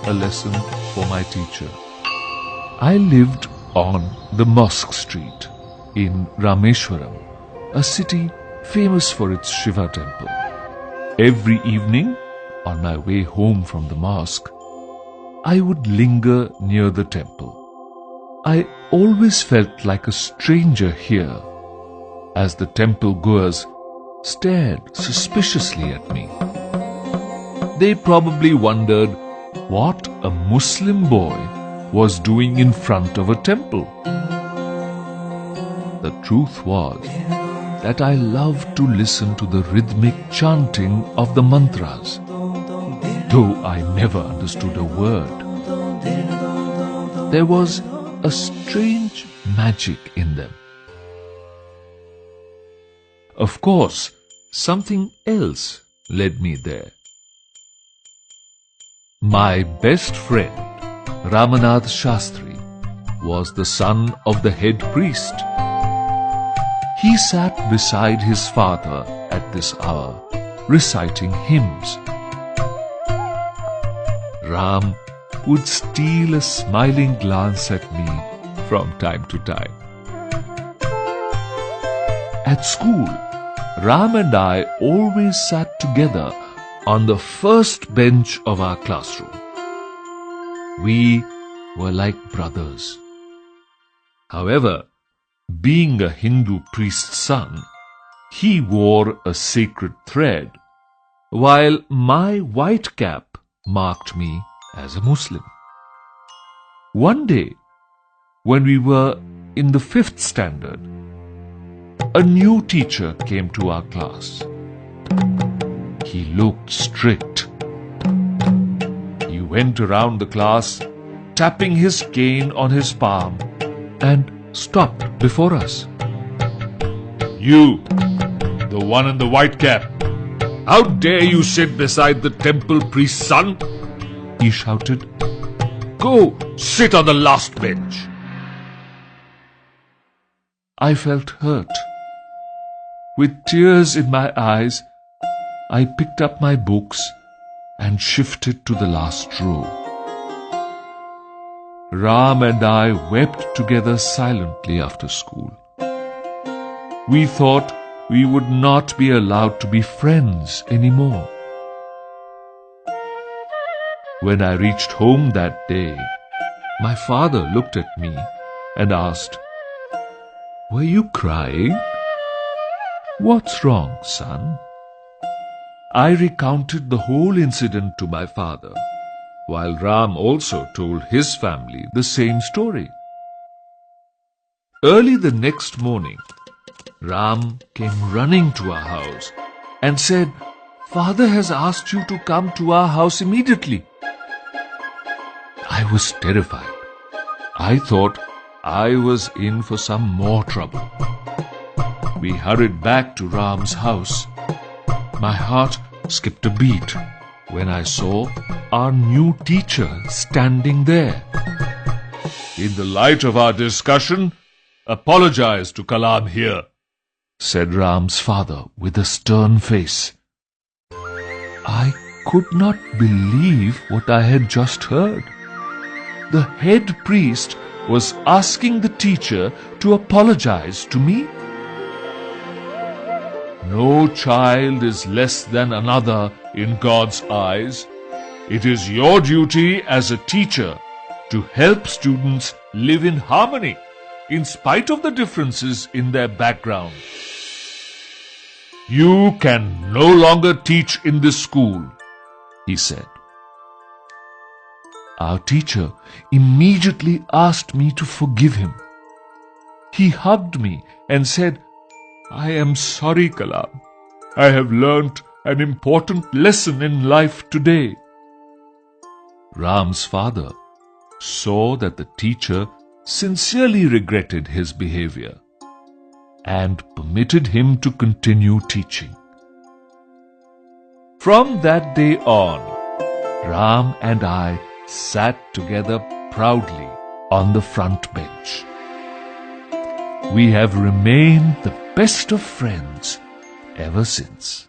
a lesson for my teacher. I lived on the Mosque Street in Rameshwaram, a city famous for its Shiva temple. Every evening, on my way home from the mosque, I would linger near the temple. I always felt like a stranger here, as the temple goers stared suspiciously at me. They probably wondered what a Muslim boy was doing in front of a temple. The truth was that I loved to listen to the rhythmic chanting of the mantras, though I never understood a word. There was a strange magic in them. Of course, something else led me there. My best friend, Ramanath Shastri, was the son of the head priest. He sat beside his father at this hour, reciting hymns. Ram would steal a smiling glance at me from time to time. At school, Ram and I always sat together on the first bench of our classroom. We were like brothers. However, being a Hindu priest's son, he wore a sacred thread, while my white cap marked me as a Muslim. One day, when we were in the 5th standard, a new teacher came to our class. He looked strict. He went around the class, tapping his cane on his palm, and stopped before us. "You, the one in the white cap, how dare you sit beside the temple priest's son?" he shouted. "Go sit on the last bench." I felt hurt. With tears in my eyes, I picked up my books and shifted to the last row. Ram and I wept together silently after school. We thought we would not be allowed to be friends anymore. When I reached home that day, my father looked at me and asked, "Were you crying? What's wrong, son?" I recounted the whole incident to my father, while Ram also told his family the same story. Early the next morning, Ram came running to our house and said, "Father has asked you to come to our house immediately." I was terrified. I thought I was in for some more trouble. We hurried back to Ram's house. My heart skipped a beat when I saw our new teacher standing there. "In the light of our discussion, apologize to Kalam here," said Ram's father with a stern face. I could not believe what I had just heard. The head priest was asking the teacher to apologize to me. No child is less than another in God's eyes. It is your duty as a teacher to help students live in harmony in spite of the differences in their background. "You can no longer teach in this school," he said. Our teacher immediately asked me to forgive him. He hugged me and said, "I am sorry, Kalam. I have learnt an important lesson in life today." Ram's father saw that the teacher sincerely regretted his behavior and permitted him to continue teaching. From that day on, Ram and I sat together proudly on the front bench. We have remained the best of friends ever since.